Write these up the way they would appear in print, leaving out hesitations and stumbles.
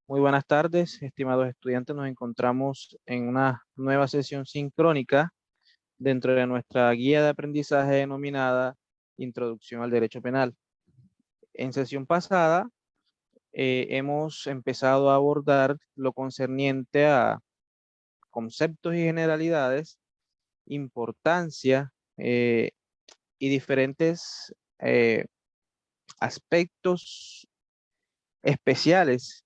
Muy buenas tardes, estimados estudiantes. Nos encontramos en una nueva sesión sincrónica dentro de nuestra guía de aprendizaje denominada Introducción al Derecho Penal. En sesión pasada hemos empezado a abordar lo concerniente a conceptos y generalidades, importancia y diferentes aspectos especiales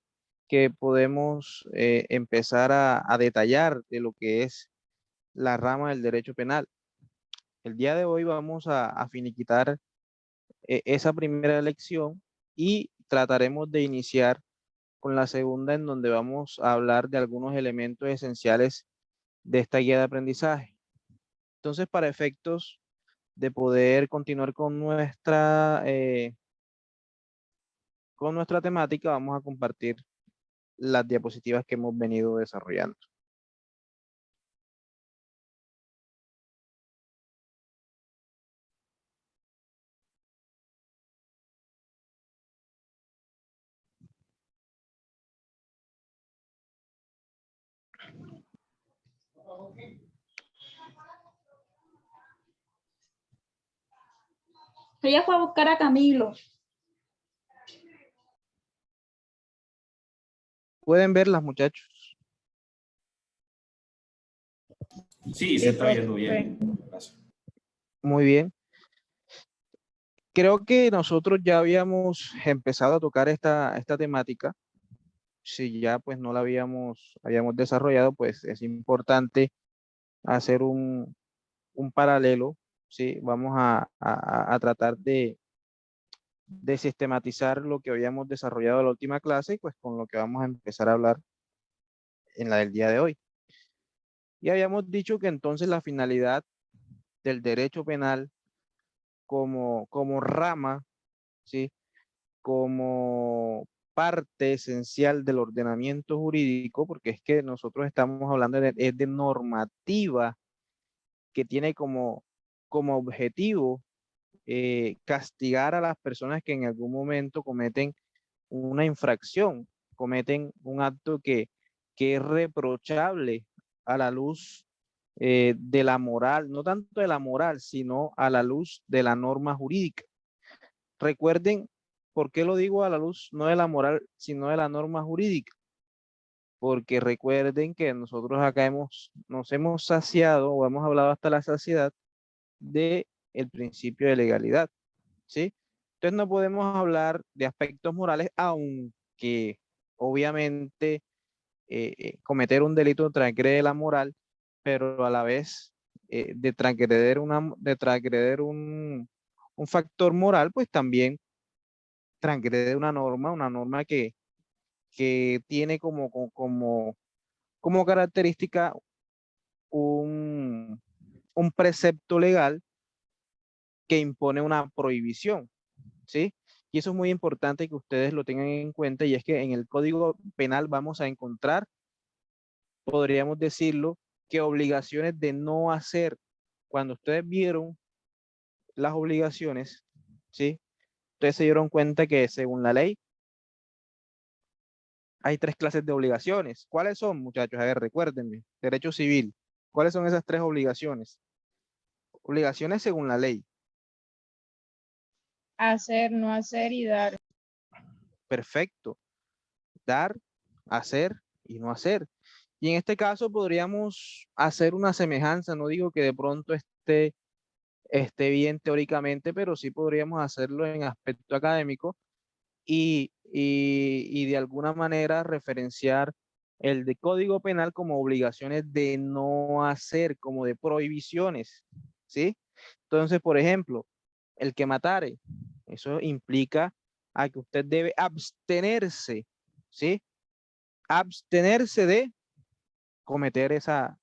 que podemos empezar a detallar de lo que es la rama del derecho penal. El día de hoy vamos a finiquitar esa primera lección y trataremos de iniciar con la segunda, en donde vamos a hablar de algunos elementos esenciales de esta guía de aprendizaje. Entonces, para efectos de poder continuar con nuestra temática, vamos a compartir las diapositivas que hemos venido desarrollando. Ella fue a buscar a Camilo. ¿Pueden ver las muchachos? Sí, se está viendo bien. Gracias. Muy bien. Creo que nosotros ya habíamos empezado a tocar esta temática. Si ya pues no la habíamos desarrollado, pues es importante hacer un paralelo, ¿sí? Vamos a tratar de sistematizar lo que habíamos desarrollado en la última clase, pues con lo que vamos a empezar a hablar en la del día de hoy. Y habíamos dicho que entonces la finalidad del derecho penal como rama, ¿sí? Como parte esencial del ordenamiento jurídico, porque es que nosotros estamos hablando de normativa que tiene como objetivo castigar a las personas que en algún momento cometen una infracción, cometen un acto que es reprochable a la luz de la moral, no tanto de la moral, sino a la luz de la norma jurídica. Recuerden, ¿por qué lo digo a la luz no de la moral, sino de la norma jurídica? Porque recuerden que nosotros acá nos hemos saciado o hemos hablado hasta la saciedad de el principio de legalidad, ¿sí? Entonces no podemos hablar de aspectos morales, aunque obviamente cometer un delito transgrede la moral, pero a la vez de transgreder un factor moral, pues también transgrede una norma que tiene como característica un precepto legal que impone una prohibición, ¿sí? Y eso es muy importante que ustedes lo tengan en cuenta, y es que en el Código Penal vamos a encontrar, podríamos decirlo, que obligaciones de no hacer. Cuando ustedes vieron las obligaciones, ¿sí? Ustedes se dieron cuenta que según la ley hay tres clases de obligaciones. ¿Cuáles son, muchachos? A ver, recuérdenme. Derecho civil. ¿Cuáles son esas tres obligaciones? Obligaciones según la ley. Hacer, no hacer y dar. Perfecto. Dar, hacer y no hacer. Y en este caso podríamos hacer una semejanza. No digo que de pronto esté bien teóricamente, pero sí podríamos hacerlo en aspecto académico y de alguna manera referenciar el de Código Penal como obligaciones de no hacer, como de prohibiciones, ¿sí? Entonces, por ejemplo, el que matare, eso implica a que usted debe abstenerse, ¿sí? Abstenerse de cometer esa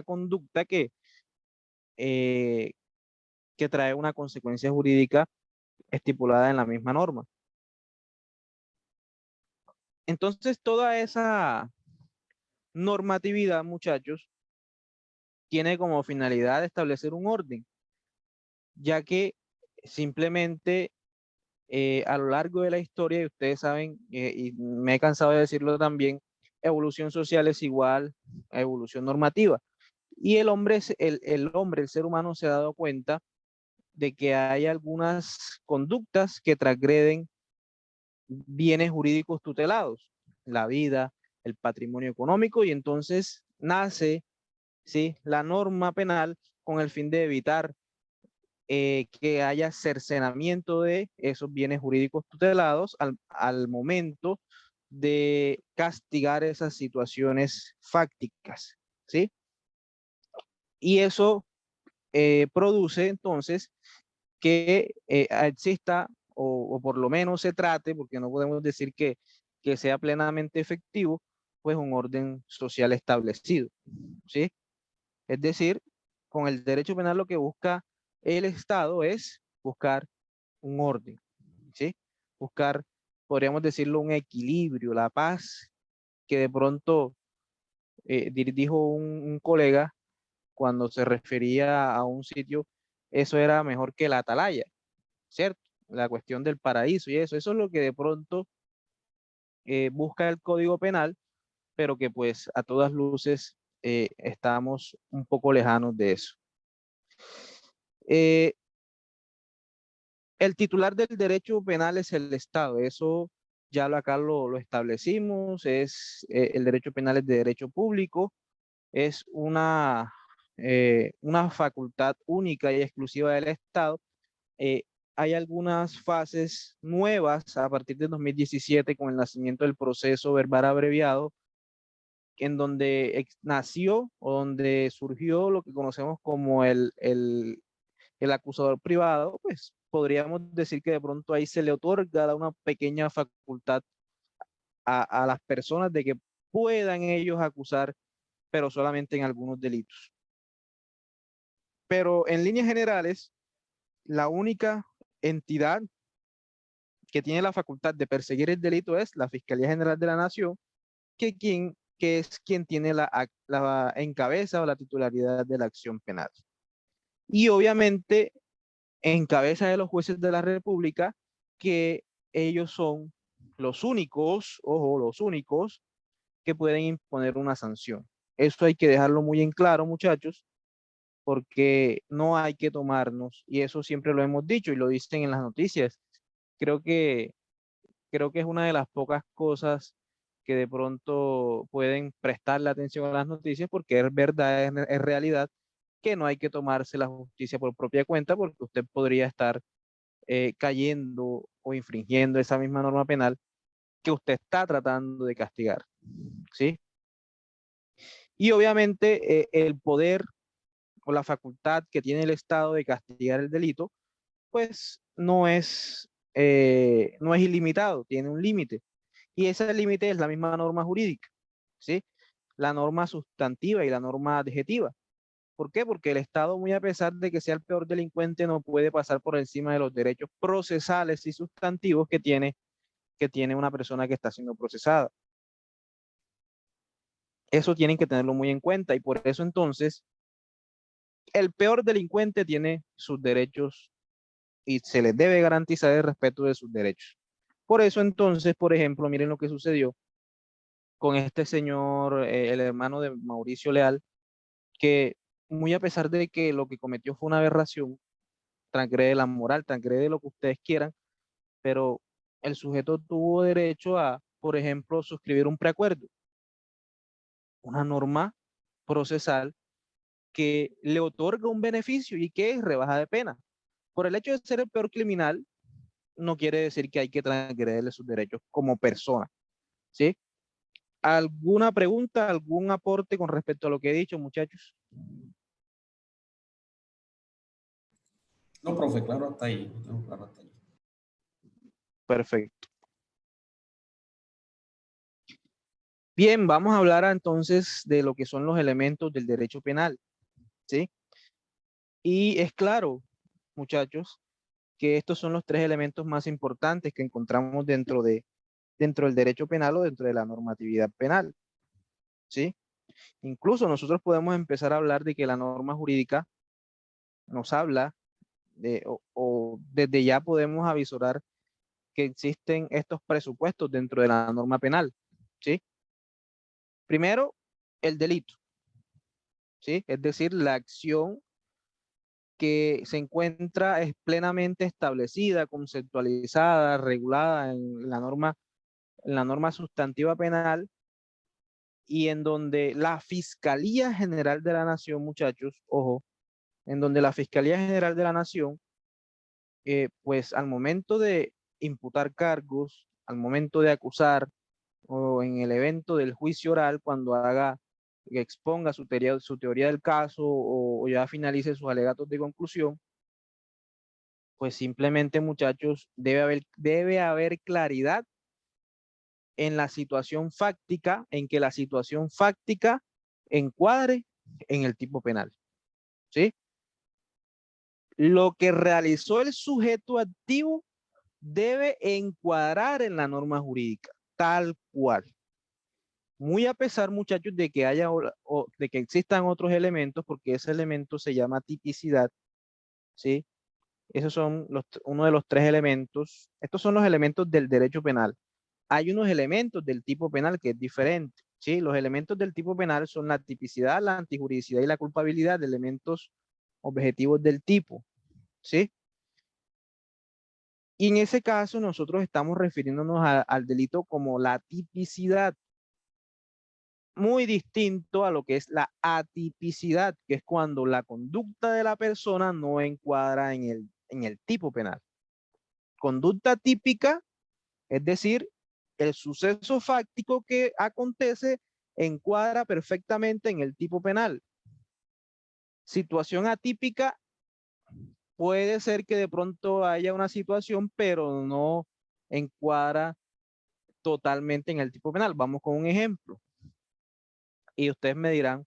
conducta eh, que trae una consecuencia jurídica estipulada en la misma norma. Entonces, toda esa normatividad, muchachos, tiene como finalidad establecer un orden, ya que simplemente a lo largo de la historia, y ustedes saben, y me he cansado de decirlo también, evolución social es igual a evolución normativa. Y el hombre, el ser humano se ha dado cuenta de que hay algunas conductas que transgreden bienes jurídicos tutelados, la vida, el patrimonio económico, y entonces nace, ¿sí?, la norma penal con el fin de evitar que haya cercenamiento de esos bienes jurídicos tutelados al momento de castigar esas situaciones fácticas, ¿sí? Y eso produce entonces que exista o por lo menos se trate, porque no podemos decir que sea plenamente efectivo, pues un orden social establecido, ¿sí? Es decir, con el derecho penal lo que busca el Estado es buscar un orden, ¿sí? Buscar, podríamos decirlo, un equilibrio, la paz, que de pronto dijo un colega cuando se refería a un sitio, eso era mejor que la atalaya, ¿cierto? La cuestión del paraíso y eso es lo que de pronto busca el Código Penal, pero que pues a todas luces estamos un poco lejanos de eso. Eh, el titular del derecho penal es el Estado, eso ya acá lo establecimos, el derecho penal es de derecho público, es una facultad única y exclusiva del Estado. Eh, hay algunas fases nuevas a partir de 2017 con el nacimiento del proceso verbal abreviado, en donde nació o donde surgió lo que conocemos como el acusador privado, pues podríamos decir que de pronto ahí se le otorga una pequeña facultad a las personas de que puedan ellos acusar, pero solamente en algunos delitos. Pero en líneas generales, la única entidad que tiene la facultad de perseguir el delito es la Fiscalía General de la Nación, que es quien tiene la encabeza o la titularidad de la acción penal. Y obviamente en cabeza de los jueces de la República, que ellos son los únicos, ojo, los únicos que pueden imponer una sanción. Eso hay que dejarlo muy en claro, muchachos, porque no hay que tomarnos, y eso siempre lo hemos dicho y lo dicen en las noticias. Creo que, creo que es una de las pocas cosas que de pronto pueden prestarle atención a las noticias, porque es verdad, es realidad que no hay que tomarse la justicia por propia cuenta, porque usted podría estar cayendo o infringiendo esa misma norma penal que usted está tratando de castigar, ¿sí? Y obviamente el poder o la facultad que tiene el Estado de castigar el delito, pues no es ilimitado, tiene un límite. Y ese límite es la misma norma jurídica, ¿sí? La norma sustantiva y la norma adjetiva. ¿Por qué? Porque el Estado, muy a pesar de que sea el peor delincuente, no puede pasar por encima de los derechos procesales y sustantivos que tiene una persona que está siendo procesada. Eso tienen que tenerlo muy en cuenta, y por eso entonces el peor delincuente tiene sus derechos y se les debe garantizar el respeto de sus derechos. Por eso entonces, por ejemplo, miren lo que sucedió con este señor, el hermano de Mauricio Leal, que muy a pesar de que lo que cometió fue una aberración, transgrede la moral, transgrede lo que ustedes quieran, pero el sujeto tuvo derecho a, por ejemplo, suscribir un preacuerdo, una norma procesal que le otorga un beneficio y que es rebaja de pena. Por el hecho de ser el peor criminal, no quiere decir que hay que transgredirle sus derechos como persona, ¿sí? ¿Alguna pregunta, algún aporte con respecto a lo que he dicho, muchachos? No, profe, claro, hasta ahí. No, claro, hasta ahí. Perfecto. Bien, vamos a hablar entonces de lo que son los elementos del derecho penal, ¿sí? Y es claro, muchachos, que estos son los tres elementos más importantes que encontramos dentro del derecho penal o dentro de la normatividad penal, ¿sí? Incluso nosotros podemos empezar a hablar de que la norma jurídica nos habla o desde ya podemos avisorar que existen estos presupuestos dentro de la norma penal, ¿sí? Primero, el delito, ¿sí? Es decir, la acción que se encuentra es plenamente establecida, conceptualizada, regulada en la norma sustantiva penal, y en donde la Fiscalía General de la Nación, muchachos, ojo, en donde la Fiscalía General de la Nación, pues al momento de imputar cargos, al momento de acusar, o en el evento del juicio oral, cuando exponga su teoría del caso, o ya finalice sus alegatos de conclusión, pues simplemente, muchachos, debe haber claridad en la situación fáctica, en que la situación fáctica encuadre en el tipo penal, ¿sí? Lo que realizó el sujeto activo debe encuadrar en la norma jurídica, tal cual. Muy a pesar, muchachos, de que de que existan otros elementos, porque ese elemento se llama tipicidad, ¿sí? Esos son uno de los tres elementos. Estos son los elementos del derecho penal. Hay unos elementos del tipo penal que es diferente, ¿sí? Los elementos del tipo penal son la tipicidad, la antijuridicidad y la culpabilidad de elementos objetivos del tipo, ¿sí? Y en ese caso nosotros estamos refiriéndonos al delito como la tipicidad, muy distinto a lo que es la atipicidad, que es cuando la conducta de la persona no encuadra en el tipo penal. Conducta típica, es decir, el suceso fáctico que acontece encuadra perfectamente en el tipo penal. Situación atípica, puede ser que de pronto haya una situación, pero no encuadra totalmente en el tipo penal. Vamos con un ejemplo. Y ustedes me dirán,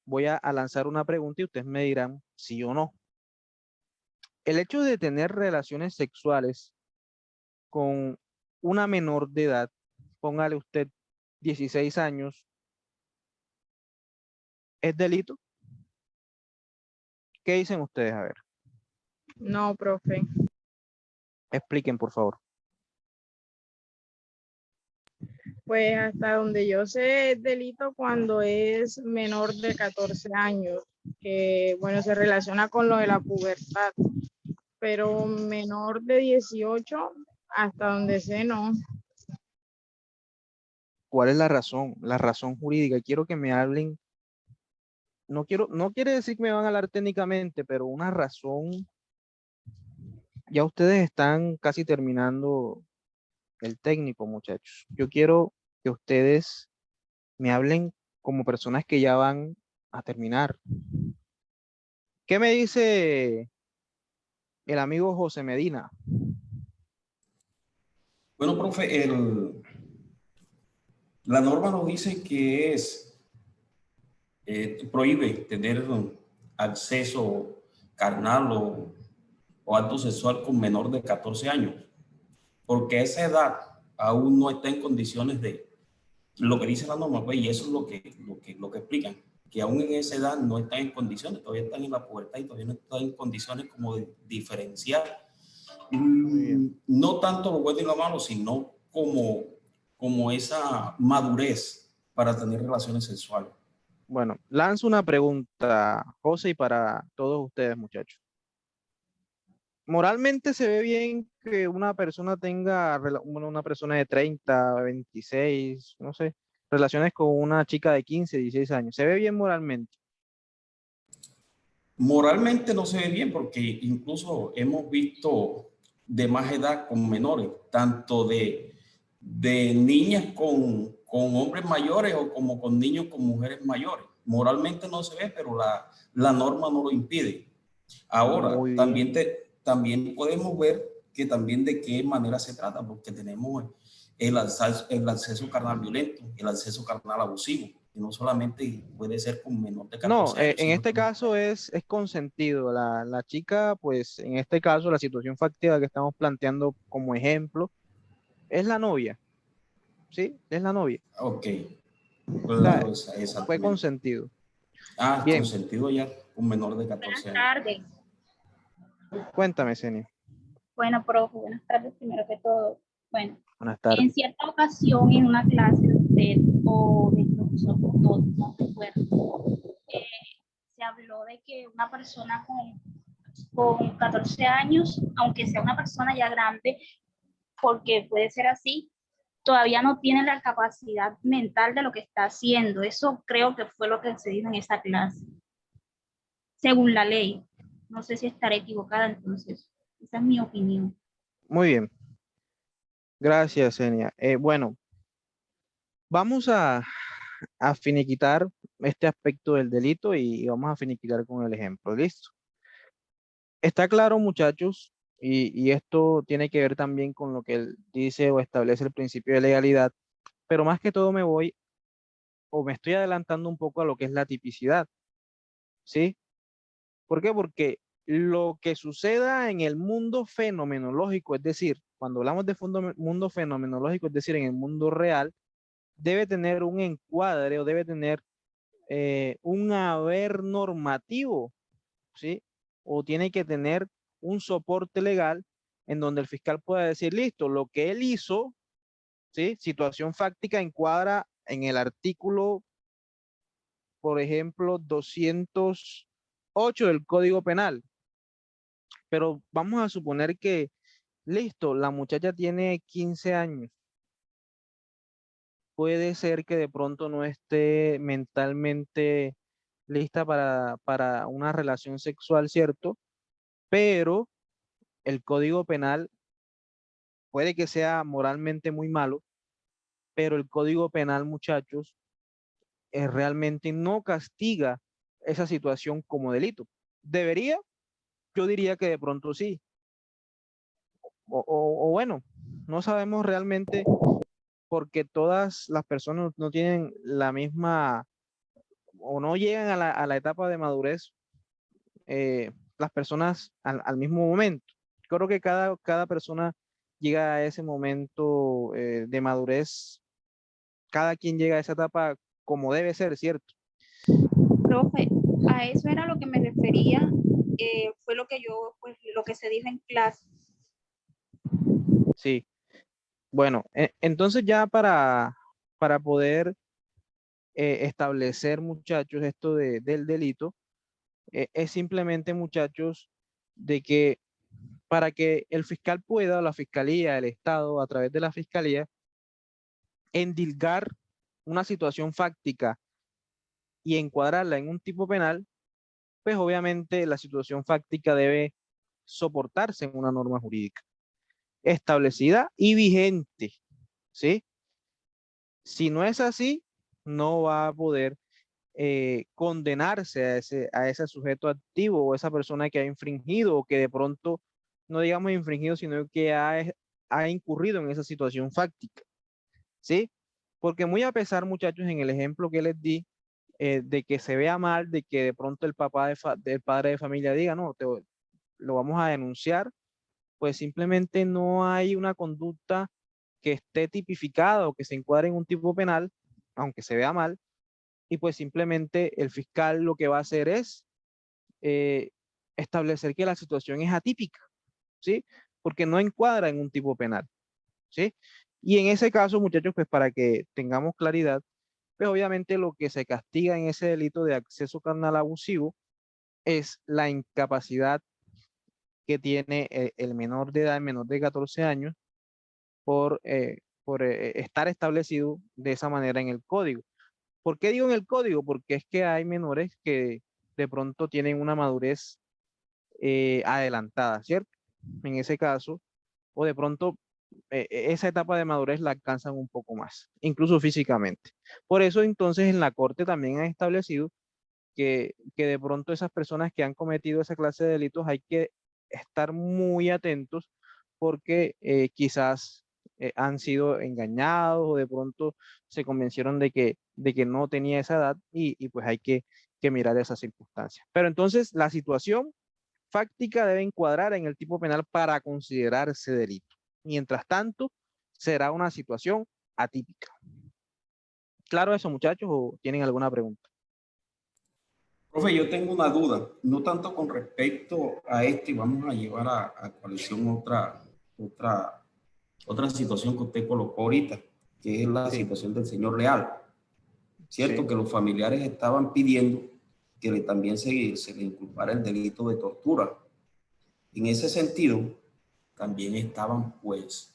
voy a lanzar una pregunta y ustedes me dirán sí o no. El hecho de tener relaciones sexuales con una menor de edad, póngale usted 16 años, ¿es delito? ¿Qué dicen ustedes? A ver, No, profe. expliquen, por favor. Pues hasta donde yo sé es delito cuando es menor de 14 años, que bueno, se relaciona con lo de la pubertad, pero menor de 18, hasta donde sé, no. ¿Cuál es la razón? La razón jurídica. Quiero que me hablen. No quiere decir que me van a hablar técnicamente, pero una razón. Ya ustedes están casi terminando el técnico, muchachos. Yo quiero que ustedes me hablen como personas que ya van a terminar. ¿Qué me dice el amigo José Medina? Bueno, profe, la norma nos dice que prohíbe tener acceso carnal o acto sexual con menor de 14 años, porque esa edad aún no está en condiciones de lo que dice la norma, pues, y eso es lo que explican, que aún en esa edad no están en condiciones, todavía están en la pubertad y todavía no están en condiciones como de diferenciar, Muy bien. no tanto lo bueno y lo malo, sino como esa madurez para tener relaciones sexuales. Bueno, lanzo una pregunta, José, y para todos ustedes, muchachos. ¿Moralmente se ve bien que una persona tenga, una persona de 30, 26, no sé, relaciones con una chica de 15, 16 años? ¿Se ve bien moralmente? Moralmente no se ve bien porque incluso hemos visto de más edad con menores, tanto de niñas con hombres mayores o como con niños con mujeres mayores. Moralmente no se ve, pero la norma no lo impide. Ahora, Muy bien. también podemos ver que también de qué manera se trata, porque tenemos el acceso carnal violento, el acceso carnal abusivo, que no solamente puede ser con menor de No, 14 años, en sino este también. caso es consentido. La chica, pues en este caso, la situación factiva que estamos planteando como ejemplo es la novia, ¿sí? Es la novia. Ok, O sea, claro, fue exactamente. consentido. Ah, Bien, consentido ya, un menor de Buenas 14 años. tardes. cuéntame, Seni. Bueno, profe, buenas tardes primero que todo. Bueno, Buenas en tardes. cierta ocasión en una clase de usted o de nosotros todos, no recuerdo, se habló de que una persona con 14 años, aunque sea una persona ya grande, porque puede ser así, todavía no tiene la capacidad mental de lo que está haciendo. Eso creo que fue lo que se dijo en esa clase, según la ley. No sé si estaré equivocada, entonces, esa es mi opinión. Muy bien. Gracias, Enia. Bueno, vamos a finiquitar este aspecto del delito y vamos a finiquitar con el ejemplo. ¿Listo? Está claro, muchachos, y esto tiene que ver también con lo que él dice o establece el principio de legalidad, pero más que todo me voy o me estoy adelantando un poco a lo que es la tipicidad, ¿sí? ¿Por qué? Porque lo que suceda en el mundo fenomenológico, es decir, cuando hablamos de mundo fenomenológico, es decir, en el mundo real, debe tener un encuadre o debe tener un haber normativo, ¿sí? O tiene que tener un soporte legal en donde el fiscal pueda decir, listo, lo que él hizo, ¿sí? Situación fáctica encuadra en el artículo, por ejemplo, 208 del Código Penal. Pero vamos a suponer que, listo, la muchacha tiene 15 años. Puede ser que de pronto no esté mentalmente lista para una relación sexual, ¿cierto? Pero el Código Penal puede que sea moralmente muy malo, pero el Código Penal, muchachos, realmente no castiga esa situación como delito. ¿Debería? Yo diría que de pronto sí. O bueno, no sabemos realmente porque todas las personas no tienen la misma o no llegan a la etapa de madurez las personas al mismo momento. Creo que cada persona llega a ese momento de madurez, cada quien llega a esa etapa como debe ser, ¿cierto? Profe, a eso era lo que me refería, fue lo que yo, pues lo que se dijo en clase. Sí. Bueno, entonces ya para poder establecer, muchachos, esto del delito, es simplemente, muchachos, de que para que el fiscal pueda, o la fiscalía, el Estado, a través de la fiscalía, endilgar una situación fáctica y encuadrarla en un tipo penal, pues obviamente la situación fáctica debe soportarse en una norma jurídica establecida y vigente, ¿sí? Si no es así, no va a poder condenarse a ese sujeto activo o esa persona que ha infringido o que de pronto, no digamos infringido, sino que ha incurrido en esa situación fáctica, ¿sí? Porque muy a pesar, muchachos, en el ejemplo que les di, de que se vea mal, de que de pronto el papá del padre de familia diga, no, lo vamos a denunciar, pues simplemente no hay una conducta que esté tipificada o que se encuadre en un tipo penal, aunque se vea mal, y pues simplemente el fiscal lo que va a hacer es eh, establecer que la situación es atípica, ¿sí? Porque no encuadra en un tipo penal, ¿sí? Y en ese caso, muchachos, pues para que tengamos claridad, pues obviamente lo que se castiga en ese delito de acceso carnal abusivo es la incapacidad que tiene el menor de edad, el menor de 14 años, por estar establecido de esa manera en el código. ¿Por qué digo en el código? Porque es que hay menores que de pronto tienen una madurez adelantada, ¿cierto? En ese caso, o de pronto esa etapa de madurez la alcanzan un poco más, incluso físicamente. Por eso entonces en la corte también han establecido que de pronto esas personas que han cometido esa clase de delitos hay que estar muy atentos porque quizás han sido engañados o de pronto se convencieron de que no tenía esa edad y pues hay que mirar esas circunstancias. Pero entonces la situación fáctica debe encuadrar en el tipo penal para considerarse delito. Mientras tanto, será una situación atípica. ¿Claro eso, muchachos, o tienen alguna pregunta? Profe, yo tengo una duda, no tanto con respecto a este, vamos a llevar a coalición otra otra situación que usted colocó ahorita, que es la Sí. situación del señor Leal. Cierto Sí. que los familiares estaban pidiendo que también se le inculpara el delito de tortura. En ese sentido, también estaban, pues,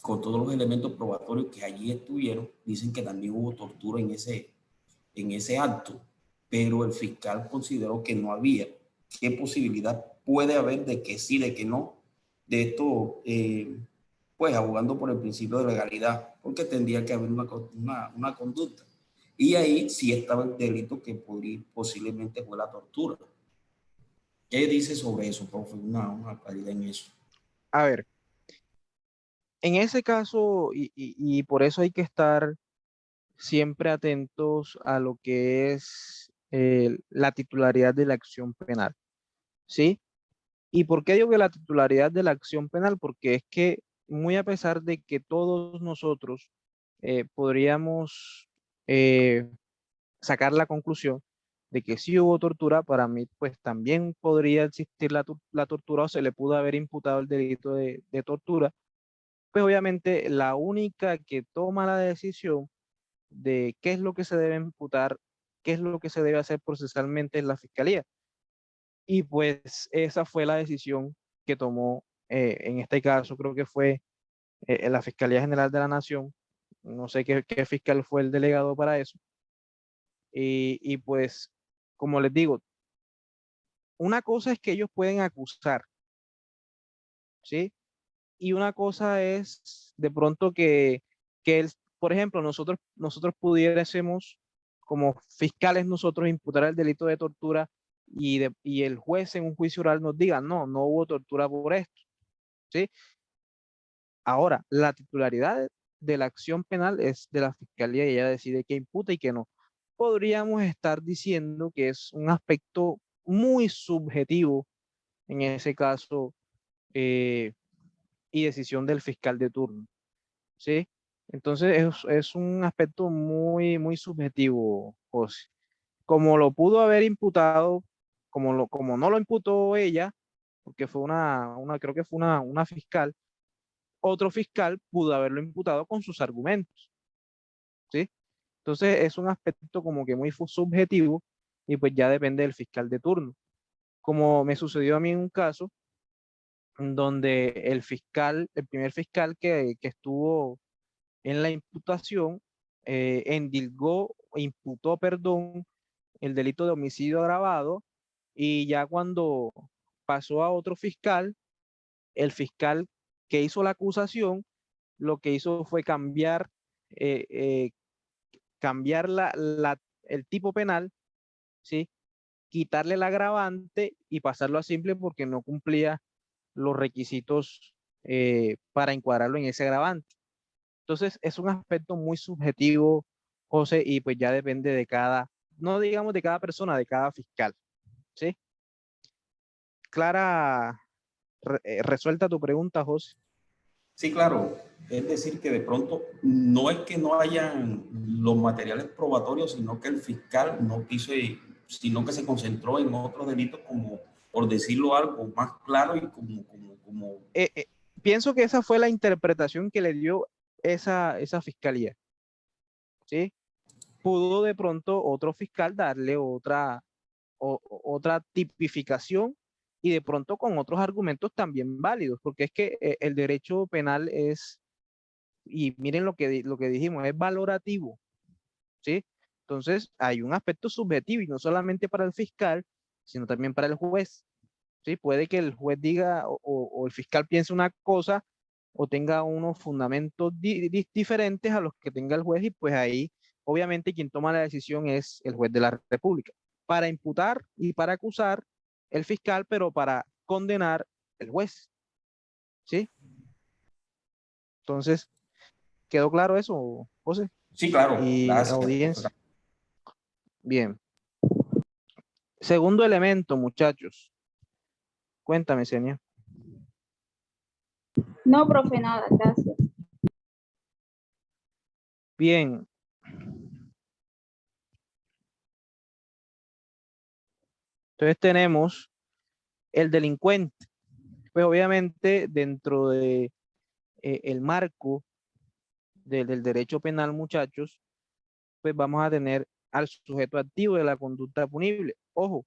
con todos los elementos probatorios que allí estuvieron, dicen que también hubo tortura en ese acto, pero el fiscal consideró que no había. ¿Qué posibilidad puede haber de que sí, de que no? De esto, pues abogando por el principio de legalidad, porque tendría que haber una conducta. Y ahí sí estaba el delito que posiblemente fue la tortura. ¿Qué dice sobre eso, profe? Una claridad en eso. A ver, en ese caso, y por eso hay que estar siempre atentos a lo que es la titularidad de la acción penal, ¿sí? ¿Y por qué digo que la titularidad de la acción penal? Porque es que muy a pesar de que todos nosotros podríamos sacar la conclusión de que sí hubo tortura, para mí pues también podría existir la tortura o se le pudo haber imputado el delito de tortura, pues obviamente la única que toma la decisión de qué es lo que se debe imputar, qué es lo que se debe hacer procesalmente es la fiscalía. Y pues esa fue la decisión que tomó, en este caso creo que fue la Fiscalía General de la Nación, no sé qué fiscal fue el delegado para eso, y pues como les digo, una cosa es que ellos pueden acusar, ¿sí? Y una cosa es de pronto por ejemplo, nosotros pudiésemos, como fiscales nosotros, imputar el delito de tortura y el juez en un juicio oral nos diga, no, no hubo tortura por esto, ¿sí? Ahora, la titularidad de la acción penal es de la fiscalía y ella decide qué imputa y qué no. Podríamos estar diciendo que es un aspecto muy subjetivo en ese caso, eh, y decisión del fiscal de turno, ¿sí? Entonces es un aspecto muy subjetivo, José. Como lo pudo haber imputado, como no lo imputó ella, porque fue creo que fue una fiscal, otro fiscal pudo haberlo imputado con sus argumentos, ¿sí? Entonces es un aspecto como que muy subjetivo y pues ya depende del fiscal de turno. Como me sucedió a mí en un caso donde el primer fiscal que estuvo en la imputación, imputó, perdón, el delito de homicidio agravado, y ya cuando pasó a otro fiscal, el fiscal que hizo la acusación, lo que hizo fue eh, eh, cambiar el tipo penal, ¿sí? Quitarle el agravante y pasarlo a simple porque no cumplía los requisitos para encuadrarlo en ese agravante. Entonces, es un aspecto muy subjetivo, José, y pues ya depende de no digamos de cada persona, de cada fiscal, ¿sí? Clara, resuelta tu pregunta, José. Sí, claro. Es decir, que de pronto no es que no hayan los materiales probatorios, sino que el fiscal no quiso, sino que se concentró en otros delitos como, por decirlo algo más claro y como Eh, eh, Pienso que esa fue la interpretación que le dio esa fiscalía, ¿sí? Pudo de pronto otro fiscal darle otra tipificación y de pronto con otros argumentos también válidos, porque es que el derecho penal y miren lo que dijimos, es valorativo, ¿sí? Entonces hay un aspecto subjetivo y no solamente para el fiscal, sino también para el juez, ¿sí? Puede que el juez diga o el fiscal piense una cosa o tenga unos fundamentos diferentes a los que tenga el juez, y pues ahí obviamente quien toma la decisión es el juez de la República. Para imputar y para acusar el fiscal, pero para condenar el juez, ¿sí? Entonces, ¿quedó claro eso, José? sí, claro, Y gracias, profe. audiencia. Bien. Segundo elemento, muchachos. Cuéntame, Senia. No, profe, nada, gracias. Bien. Entonces tenemos el delincuente. Pues obviamente dentro de el marco del derecho penal, muchachos, pues vamos a tener al sujeto activo de la conducta punible. Ojo,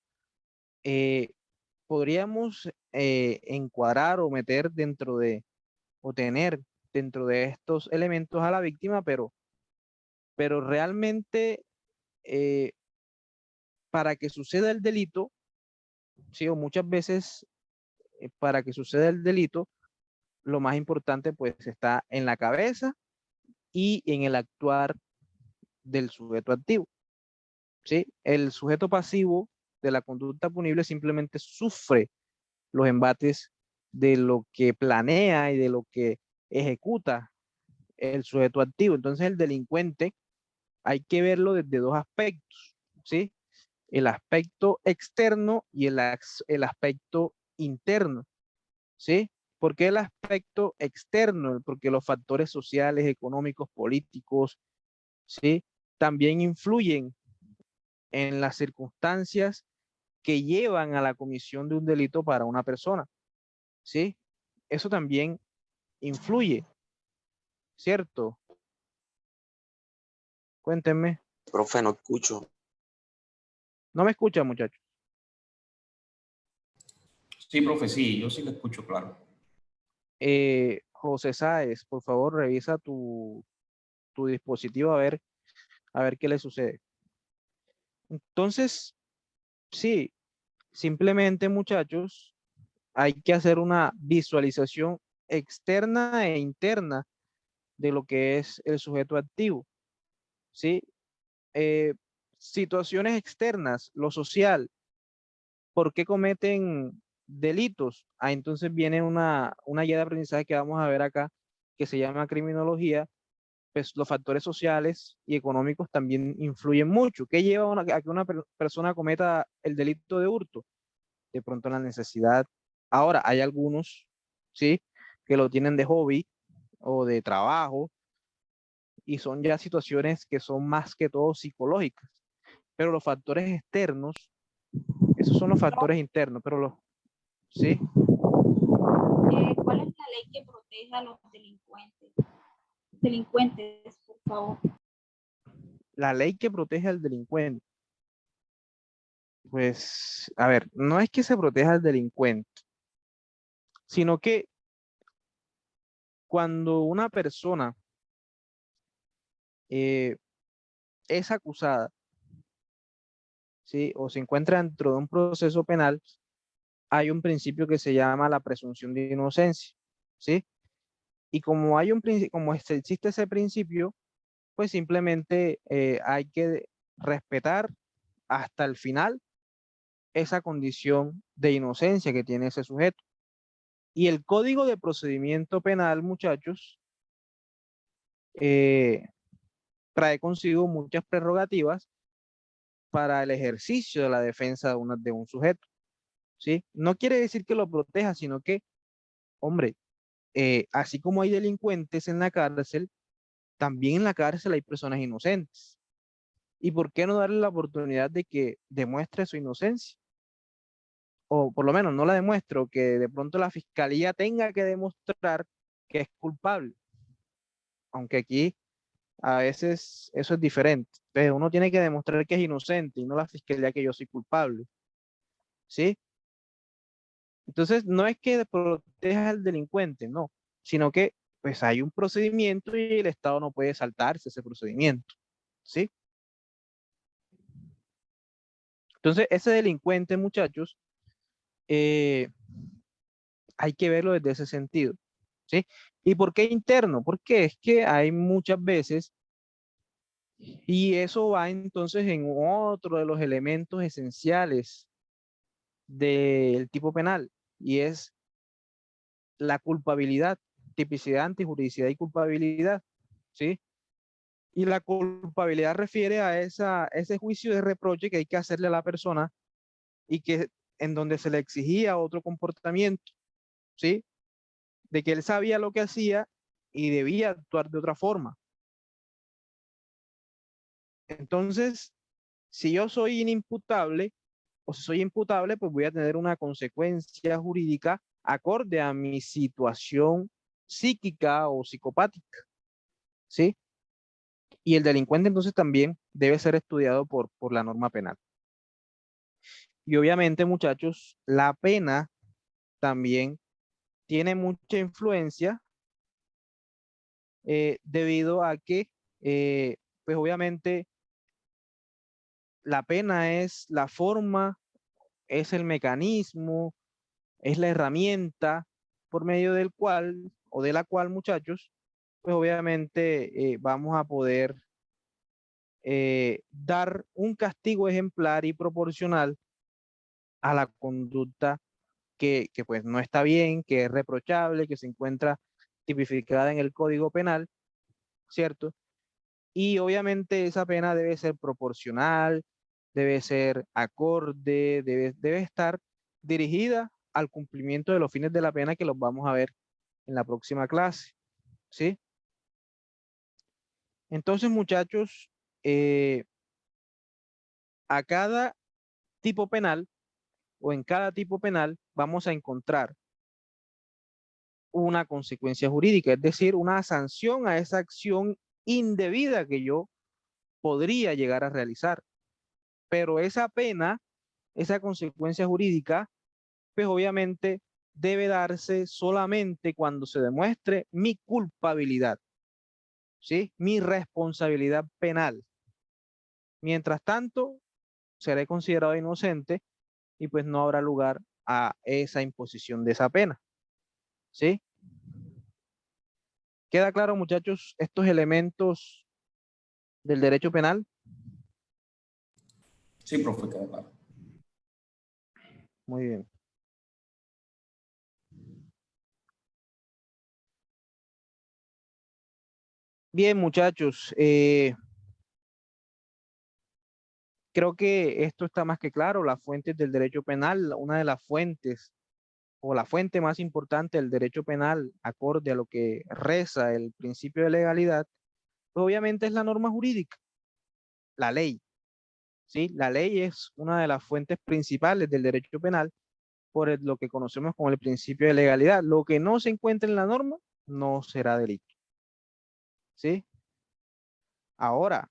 podríamos encuadrar o meter dentro de, o tener dentro de estos elementos a la víctima, pero realmente para que suceda el delito, sí, o muchas veces para que suceda el delito, lo más importante pues está en la cabeza y en el actuar del sujeto activo, ¿sí? El sujeto pasivo de la conducta punible simplemente sufre los embates de lo que planea y de lo que ejecuta el sujeto activo. Entonces el delincuente hay que verlo desde dos aspectos, ¿sí? El aspecto externo y el aspecto interno, ¿sí? ¿Por qué el aspecto externo? Porque los factores sociales, económicos, políticos, ¿sí? También influyen en las circunstancias que llevan a la comisión de un delito para una persona, ¿sí? Eso también influye, ¿cierto? Cuéntenme. Profe, no escucho. ¿No me escuchan, muchachos? Sí, profe, sí, yo sí le escucho claro. José Sáez, por favor, revisa tu dispositivo a ver qué le sucede. Entonces, sí, simplemente, muchachos, hay que hacer una visualización externa e interna de lo que es el sujeto activo, ¿sí? Situaciones externas, lo social, ¿por qué cometen delitos? Entonces viene una guía de aprendizaje que vamos a ver acá, que se llama criminología. Pues los factores sociales y económicos también influyen mucho. ¿Qué lleva a que una persona cometa el delito de hurto? De pronto la necesidad. Ahora, hay algunos, ¿sí? Que lo tienen de hobby o de trabajo y son ya situaciones que son más que todo psicológicas. Pero los factores externos, esos son los factores internos, pero los, ¿sí? ¿Cuál es la ley que protege a los delincuentes? Delincuentes, por favor. La ley que protege al delincuente. Pues, a ver, no es que se proteja al delincuente, sino que cuando una persona es acusada, ¿sí? O se encuentra dentro de un proceso penal, hay un principio que se llama la presunción de inocencia, ¿sí? Y como hay un como existe ese principio, pues simplemente hay que respetar hasta el final esa condición de inocencia que tiene ese sujeto. Y el Código de Procedimiento Penal, muchachos, trae consigo muchas prerrogativas para el ejercicio de la defensa de un sujeto, ¿sí? No quiere decir que lo proteja, sino que, hombre, así como hay delincuentes en la cárcel, también en la cárcel hay personas inocentes. ¿Y por qué no darle la oportunidad de que demuestre su inocencia? O por lo menos no la demuestre, o que de pronto la fiscalía tenga que demostrar que es culpable. Aunque aquí a veces eso es diferente. Entonces uno tiene que demostrar que es inocente y no la fiscalía que yo soy culpable, ¿sí? Entonces no es que proteja al delincuente, no, sino que pues hay un procedimiento y el Estado no puede saltarse ese procedimiento, ¿sí? Entonces ese delincuente, muchachos, eh, hay que verlo desde ese sentido, ¿sí? ¿Y por qué interno? Porque es que hay muchas veces, y eso va entonces en otro de los elementos esenciales del tipo penal, y es la culpabilidad, tipicidad, antijuridicidad y culpabilidad, ¿sí? Y la culpabilidad refiere a ese juicio de reproche que hay que hacerle a la persona y que en donde se le exigía otro comportamiento, ¿sí? De que él sabía lo que hacía y debía actuar de otra forma. Entonces, si yo soy inimputable o si soy imputable, pues voy a tener una consecuencia jurídica acorde a mi situación psíquica o psicopática, ¿sí? Y el delincuente entonces también debe ser estudiado por la norma penal. Y obviamente, muchachos, la pena también tiene mucha influencia debido a que, pues obviamente, la pena es la forma, es el mecanismo, es la herramienta por medio del cual o de la cual, muchachos, pues obviamente vamos a poder dar un castigo ejemplar y proporcional a la conducta que pues no está bien, que es reprochable, que se encuentra tipificada en el Código Penal, ¿cierto? Y obviamente esa pena debe ser proporcional, debe ser acorde, debe estar dirigida al cumplimiento de los fines de la pena que los vamos a ver en la próxima clase, ¿sí? Entonces, muchachos, a cada tipo penal o en cada tipo penal vamos a encontrar una consecuencia jurídica, es decir, una sanción a esa acción indebida que yo podría llegar a realizar. Pero esa pena, esa consecuencia jurídica, pues obviamente debe darse solamente cuando se demuestre mi culpabilidad, ¿sí? Mi responsabilidad penal. Mientras tanto, seré considerado inocente y pues no habrá lugar a esa imposición de esa pena, ¿sí? ¿Queda claro, muchachos, estos elementos del derecho penal? Sí, profe, queda claro. Muy bien. Bien, muchachos, creo que esto está más que claro. Las fuentes del derecho penal, una de las fuentes o la fuente más importante del derecho penal, acorde a lo que reza el principio de legalidad, pues obviamente es la norma jurídica, la ley, ¿sí? La ley es una de las fuentes principales del derecho penal lo que conocemos como el principio de legalidad. Lo que no se encuentra en la norma no será delito, ¿sí? Ahora,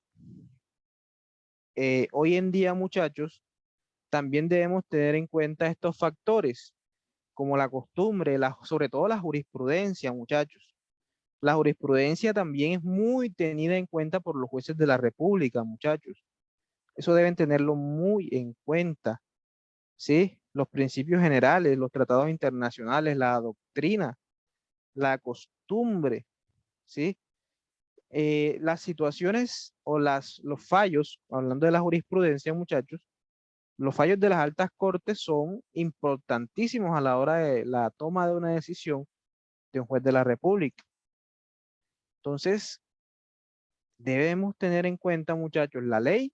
hoy en día, muchachos, también debemos tener en cuenta estos factores, como la costumbre, sobre todo la jurisprudencia, muchachos. La jurisprudencia también es muy tenida en cuenta por los jueces de la República, muchachos. Eso deben tenerlo muy en cuenta, ¿sí? Los principios generales, los tratados internacionales, la doctrina, la costumbre, ¿sí? Las situaciones o los fallos, hablando de la jurisprudencia, muchachos, los fallos de las altas cortes son importantísimos a la hora de la toma de una decisión de un juez de la República. Entonces, debemos tener en cuenta, muchachos, la ley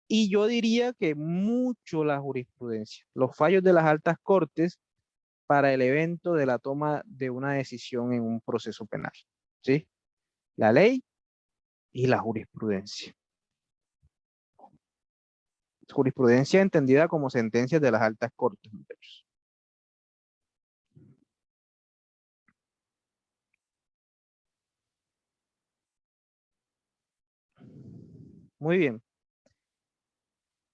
y yo diría que mucho la jurisprudencia, los fallos de las altas cortes para el evento de la toma de una decisión en un proceso penal, ¿sí? La ley y la jurisprudencia. Jurisprudencia entendida como sentencias de las altas cortes, muchachos. Muy bien.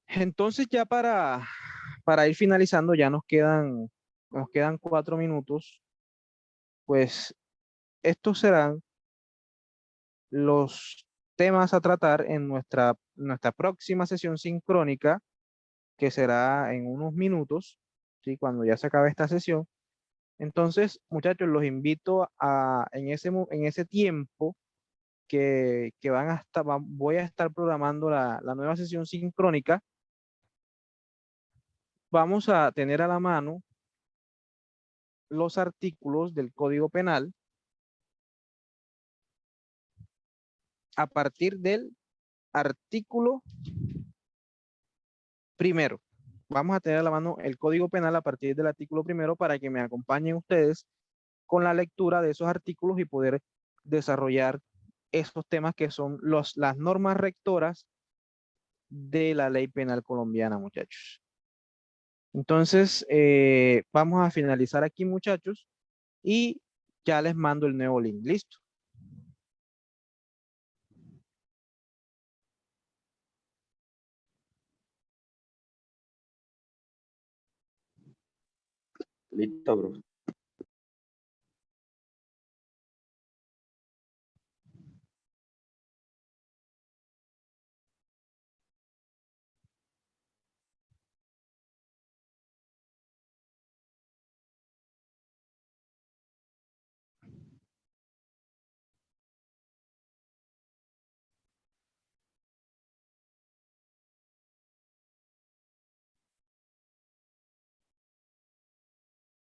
Entonces ya para ir finalizando, ya nos quedan 4 minutos, pues estos serán los temas a tratar en nuestra próxima sesión sincrónica, que será en unos minutos, ¿sí? Cuando ya se acabe esta sesión. Entonces, muchachos, los invito en ese tiempo que voy a estar programando la nueva sesión sincrónica. Vamos a tener a la mano los artículos del Código Penal a partir del artículo primero. Vamos a tener a la mano el Código Penal a partir del artículo primero para que me acompañen ustedes con la lectura de esos artículos y poder desarrollar esos temas que son las normas rectoras de la ley penal colombiana, muchachos. Entonces, vamos a finalizar aquí, muchachos, y ya les mando el nuevo link. Listo. Listo, bro.